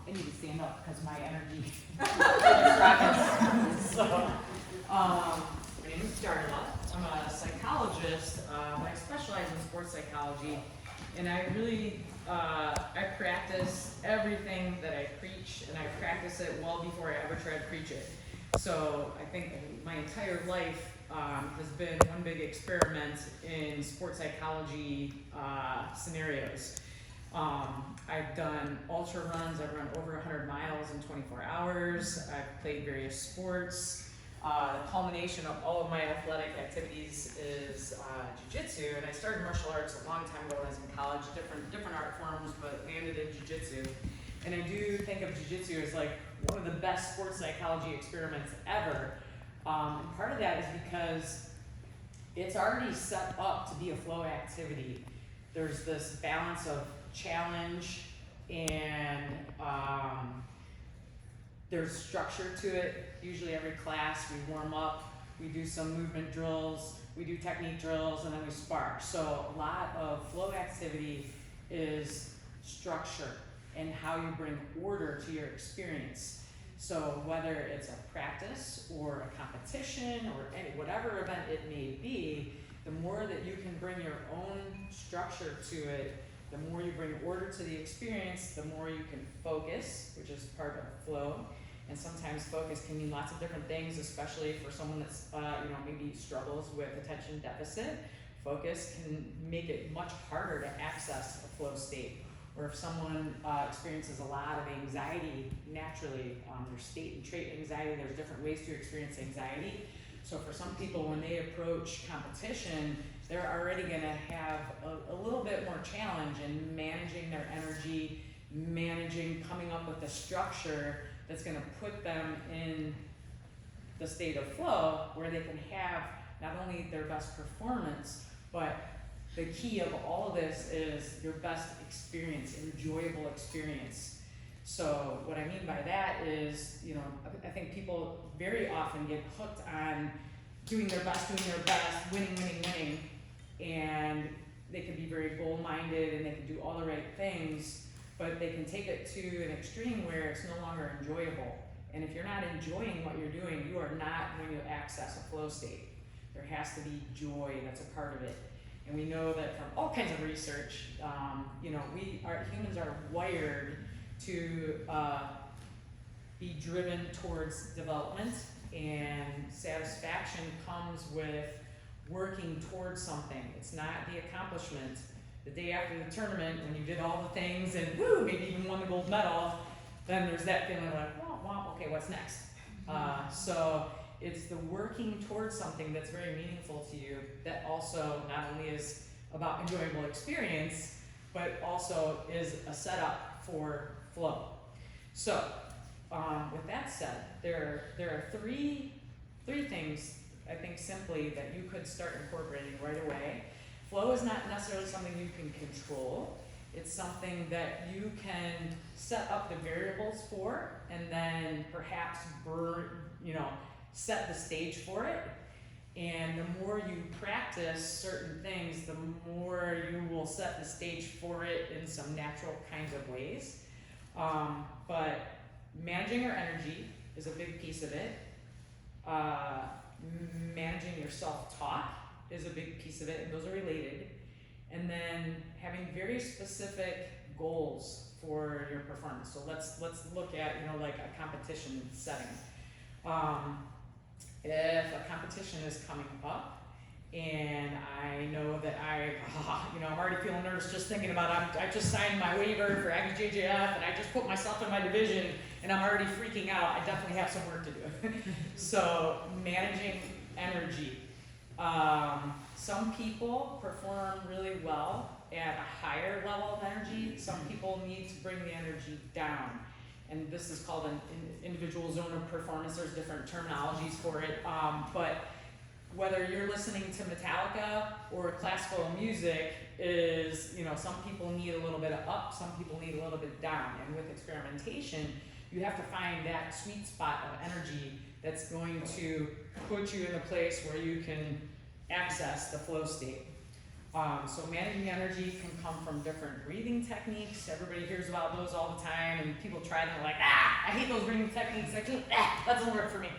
I need to stand up because my energy so, my name is Darla. I'm a psychologist. I specialize in sports psychology, and I really I practice everything that I preach, and I practice it well before I ever try to preach it. So I think my entire life has been one big experiment in sports psychology scenarios. I've done ultra runs. I've run over 100 miles in 24 hours. I've played various sports. The culmination of all of my athletic activities is Jiu Jitsu, and I started martial arts a long time ago when I was in college, different art forms, but landed in Jiu Jitsu. And I do think of Jiu Jitsu as like one of the best sports psychology experiments ever. And part of that is because it's already set up to be a flow activity. There's this balance of challenge and there's structure to it. Usually every class we warm up, we do some movement drills, we do technique drills, and then we spar. So a lot of flow activity is structure and how you bring order to your experience. So whether it's a practice or a competition or whatever event it may be, the more that you can bring your own structure to it, the more you bring order to the experience, the more you can focus, which is part of flow. And sometimes focus can mean lots of different things, especially for someone that's maybe struggles with attention deficit. Focus can make it much harder to access a flow state. Or if someone experiences a lot of anxiety naturally, there's state and trait anxiety, there's different ways to experience anxiety. So for some people, when they approach competition, they're already gonna have a little bit more challenge in managing their energy, coming up with a structure that's gonna put them in the state of flow where they can have not only their best performance, but the key of all of this is your best experience, enjoyable experience. So what I mean by that is, I think people very often get hooked on doing their best, winning, and they can be very goal-minded and they can do all the right things, but they can take it to an extreme where it's no longer enjoyable. And if you're not enjoying what you're doing, you are not going to access a flow state. There has to be joy that's a part of it. And we know that from all kinds of research, humans are wired to be driven towards development, and satisfaction comes with working towards something. It's not the accomplishment. The day after the tournament, when you did all the things and woo, maybe even won the gold medal, then there's that feeling like, well, okay, what's next? So it's the working towards something that's very meaningful to you that also not only is about enjoyable experience, but also is a setup for flow. So with that said, there are three things, I think, simply that you could start incorporating right away. Flow is not necessarily something you can control. It's something that you can set up the variables for, and then perhaps set the stage for it. And the more you practice certain things, the more you will set the stage for it in some natural kinds of ways. But managing your energy is a big piece of it. Managing your self-talk is a big piece of it, and those are related. And then having very specific goals for your performance. So let's look at like a competition setting. If a competition is coming up and I know that I'm already feeling nervous just thinking about I just signed my waiver for BJJ and I just put myself in my division and I'm already freaking out, I definitely have some work to do. So managing energy. Some people perform really well at a higher level of energy. Some people need to bring the energy down. And this is called an individual zone of performance. There's different terminologies for it. But whether you're listening to Metallica or classical music is, some people need a little bit of up, some people need a little bit down. And with experimentation, you have to find that sweet spot of energy that's going to put you in a place where you can access the flow state. So managing energy can come from different breathing techniques. Everybody hears about those all the time, and people try them, they're like, I hate those breathing techniques, that doesn't work for me.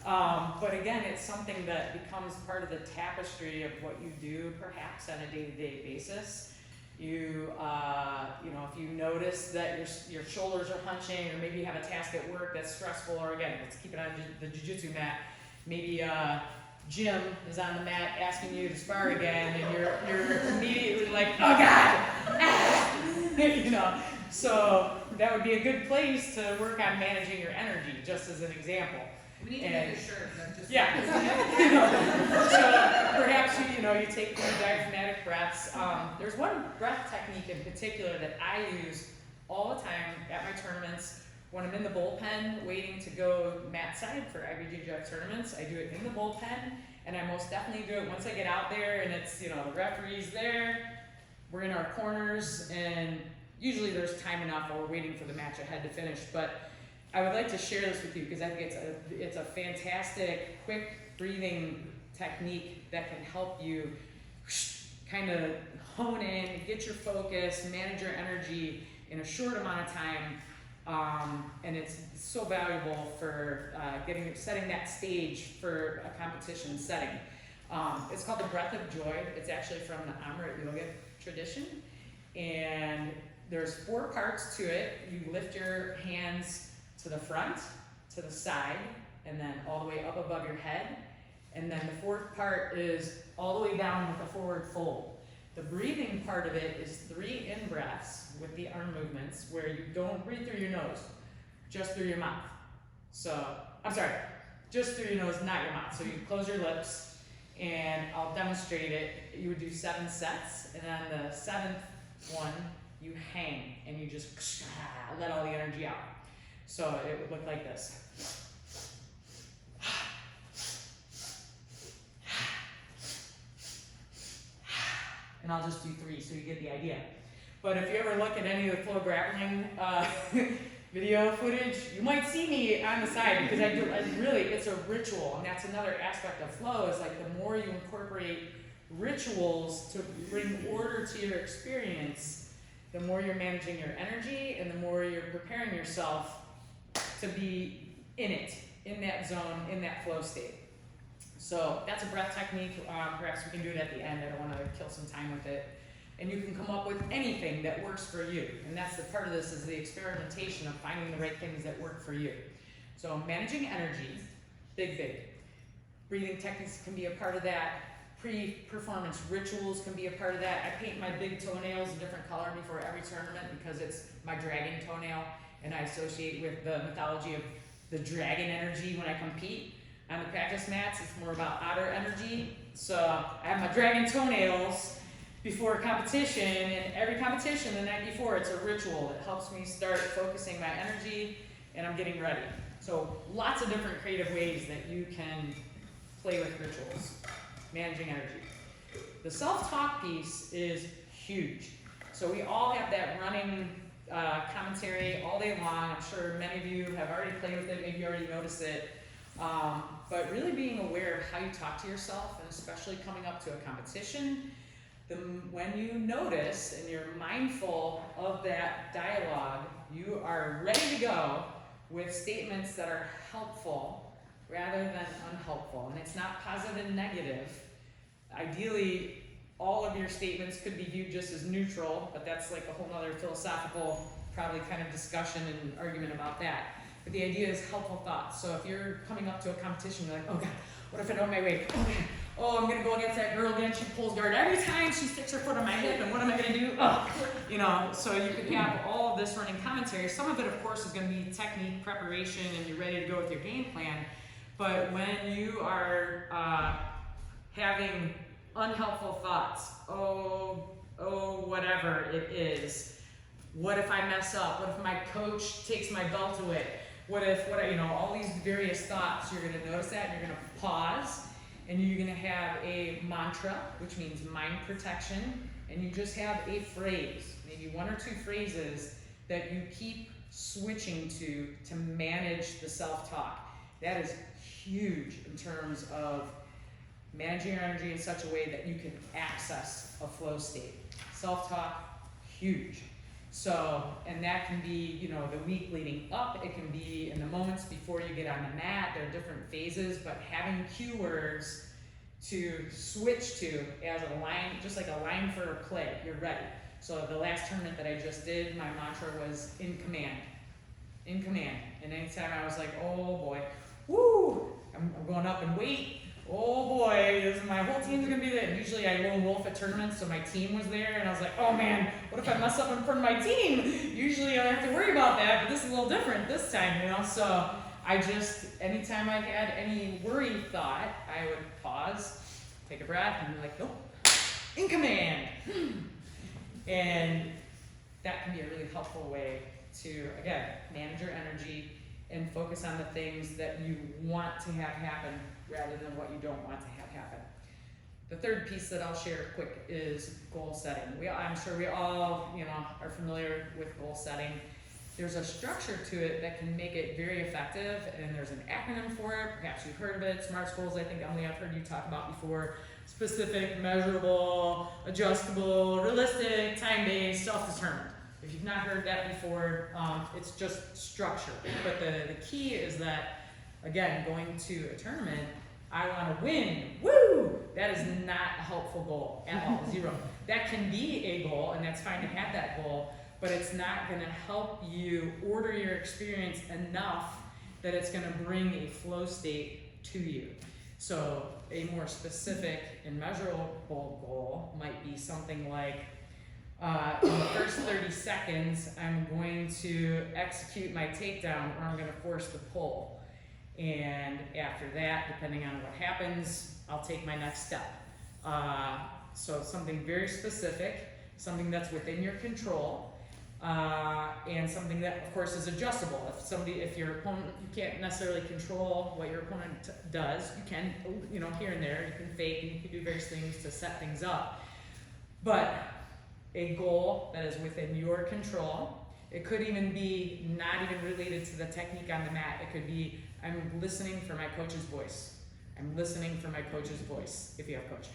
But again, it's something that becomes part of the tapestry of what you do, perhaps on a day-to-day basis. You know, if you notice that your shoulders are hunching, or maybe you have a task at work that's stressful, or again, let's keep it on the jiu-jitsu mat, maybe Jim is on the mat asking you to spar again, and you're immediately like, oh God, you know. So that would be a good place to work on managing your energy, just as an example. We need to make a shirt, not just so perhaps you take these diaphragmatic breaths. There's one breath technique in particular that I use all the time at my tournaments. When I'm in the bullpen waiting to go mat side for IBJJ tournaments, I do it in the bullpen, and I most definitely do it once I get out there and it's, the referee's there, we're in our corners, and usually there's time enough while we're waiting for the match ahead to finish. But I would like to share this with you because I think it's a fantastic, quick breathing technique that can help you kind of hone in, get your focus, manage your energy in a short amount of time. And it's so valuable for setting that stage for a competition setting. It's called the Breath of Joy. It's actually from the Amrit Yoga tradition, and there's 4 parts to it. You lift your hands to the front, to the side, and then all the way up above your head. And then the 4th part is all the way down with a forward fold. The breathing part of it is 3 in-breaths with the arm movements where you don't breathe through your nose, just through your mouth. So, I'm sorry, just through your nose, not your mouth. So you close your lips, and I'll demonstrate it. You would do 7 sets, and on the 7th one, you hang, and you just let all the energy out. So it would look like this. And I'll just do 3 so you get the idea. But if you ever look at any of the flow grappling video footage, you might see me on the side because it's a ritual, and that's another aspect of flow, is like the more you incorporate rituals to bring order to your experience, the more you're managing your energy and the more you're preparing yourself to be in that zone, in that flow state. So that's a breath technique. Perhaps we can do it at the end. I don't want to kill some time with it. And you can come up with anything that works for you. And that's the part of this, is the experimentation of finding the right things that work for you. So managing energy, big. Breathing techniques can be a part of that. Pre-performance rituals can be a part of that. I paint my big toenails a different color before every tournament because it's my dragon toenail, and I associate with the mythology of the dragon energy when I compete. On the practice mats, it's more about otter energy. So I have my dragon toenails before a competition, and every competition the night before, it's a ritual. It helps me start focusing my energy, and I'm getting ready. So lots of different creative ways that you can play with rituals, managing energy. The self-talk piece is huge. So we all have that running commentary all day long. I'm sure many of you have already played with it, maybe you already noticed it. But really being aware of how you talk to yourself, and especially coming up to a competition, when you notice and you're mindful of that dialogue, you are ready to go with statements that are helpful rather than unhelpful. And it's not positive and negative. Ideally, all of your statements could be viewed just as neutral, but that's like a whole other philosophical, probably kind of discussion and argument about that. But the idea is helpful thoughts. So if you're coming up to a competition, you're like, oh God, what if I don't my weight? Oh, I'm gonna go against that girl again. She pulls guard every time she sticks her foot on my hip, and what am I gonna do? Oh, so you could have all of this running commentary. Some of it, of course, is gonna be technique, preparation, and you're ready to go with your game plan. But when you are having unhelpful thoughts, whatever it is. What if I mess up? What if my coach takes my belt away? What if, all these various thoughts, you're gonna notice that, and you're gonna pause, and you're gonna have a mantra, which means mind protection, and you just have a phrase, maybe 1 or 2 phrases that you keep switching to manage the self-talk. That is huge in terms of Managing your energy in such a way that you can access a flow state. Self-talk, huge. So, and that can be, you know, the week leading up, it can be in the moments before you get on the mat. There are different phases, but having cue words to switch to as a line, just like a line for a play, you're ready. So the last tournament that I just did, my mantra was in command. In command. And anytime I was like, oh boy, woo, I'm going up in weight. Oh boy, my whole team's gonna be there. And usually I lone wolf at tournaments, so my team was there, and I was like, oh man, what if I mess up in front of my team? Usually I don't have to worry about that, but this is a little different this time, you know? So I just, anytime I had any worry thought, I would pause, take a breath, and be like, nope, in command. And that can be a really helpful way to, again, manage your energy and focus on the things that you want to have happen rather than what you don't want to have happen. The third piece that I'll share quick is goal setting. I'm sure we all, you know, are familiar with goal setting. There's a structure to it that can make it very effective, and there's an acronym for it. Perhaps you've heard of it. SMART goals, I think, Emily, I've heard you talk about before. Specific, measurable, adjustable, realistic, time-based, self-determined. If you've not heard that before, it's just structure. But the key is that, again, going to a tournament, I want to win, woo! That is not a helpful goal at all, zero. That can be a goal, and that's fine to have that goal, but it's not going to help you order your experience enough that it's going to bring a flow state to you. So a more specific and measurable goal might be something like, in the first 30 seconds, I'm going to execute my takedown, or I'm going to force the pull. And after that, depending on what happens, I'll take my next step. So something very specific, something that's within your control, and something that, of course, is adjustable. If your opponent, you can't necessarily control what your opponent does. You can, you know, here and there, you can fake and you can do various things to set things up. But a goal that is within your control. It could even be not even related to the technique on the mat. It could be, I'm listening for my coach's voice. I'm listening for my coach's voice, if you have a coach.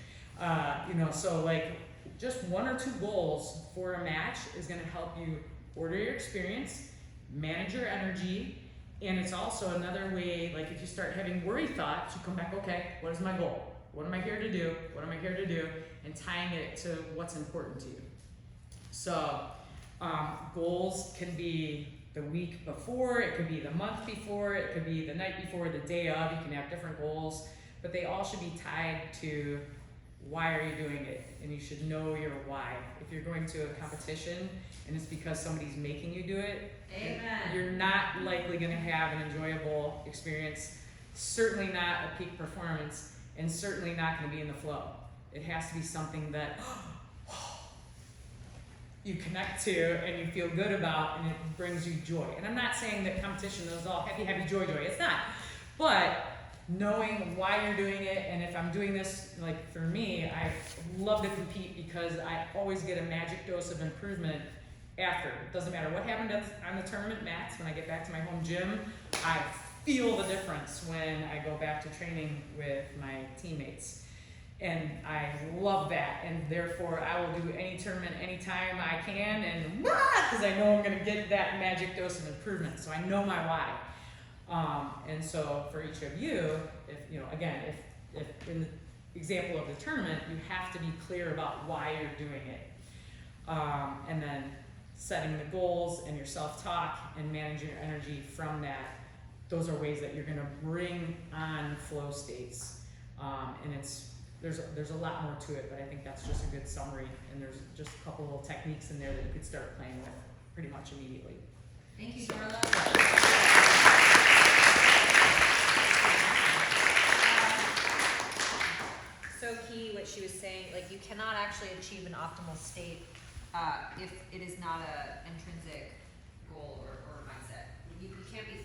You know, so like just one or two goals for a match is gonna help you order your experience, manage your energy, and it's also another way, like if you start having worry thoughts, you come back, okay, what is my goal? What am I here to do? What am I here to do? And tying it to what's important to you. So goals can be the week before, it could be the month before, it could be the night before, the day of. You can have different goals, but they all should be tied to why are you doing it, and you should know your why. If you're going to a competition and it's because somebody's making you do it, amen, you're not likely going to have an enjoyable experience, certainly not a peak performance, and certainly not going to be in the flow. It has to be something that you connect to and you feel good about, and it brings you joy. And I'm not saying that competition is all happy, happy, joy, joy. It's not. But knowing why you're doing it, and if I'm doing this, like for me, I love to compete because I always get a magic dose of improvement after. It doesn't matter what happened on the tournament mats. When I get back to my home gym, I feel the difference when I go back to training with my teammates. And I love that, and therefore I will do any tournament anytime I can, and because I know I'm going to get that magic dose of improvement, so I know my why. And so for each of you, if you know, again, if in the example of the tournament, you have to be clear about why you're doing it, and then setting the goals and your self-talk and managing your energy from that. Those are ways that you're going to bring on flow states, and there's a lot more to it, but I think that's just a good summary, and there's just a couple little techniques in there that you could start playing with pretty much immediately. Thank you, Darla. So key what she was saying, like you cannot actually achieve an optimal state if it is not an intrinsic goal or mindset. You can't be